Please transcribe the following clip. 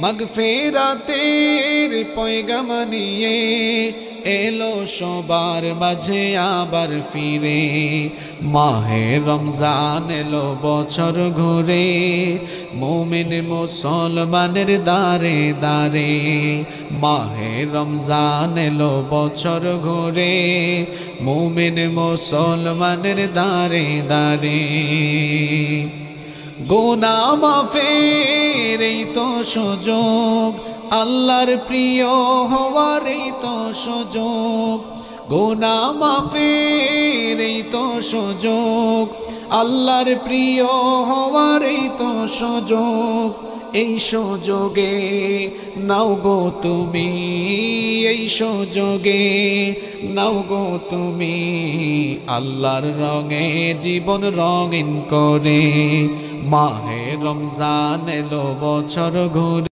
মাগফিরাতের পয়গাম নিয়ে এলো সবার মাঝে আবার ফিরে। মাহে রমজান এলো বছর ঘুরে, মুমিন মুসলমানের দারে দারে। মাহে রমজান এলো বছর ঘুরে, মুমিন মুসলমানের দারে দারে। গুনাহ মাফের এই তো সুযোগ, আল্লাহর প্রিয় হওয়ার এই তো সুযোগ। গুনাহ মাফের এই তো সুযোগ, আল্লাহর প্রিয় হওয়ার এই তো সুযোগ। এই সুযোগে নাও গো তুমি, এই সুযোগে নাও গো তুমি, আল্লাহর রঙে জীবন রঙিন করে। মাহে রমজান এলো বছর ঘুরে।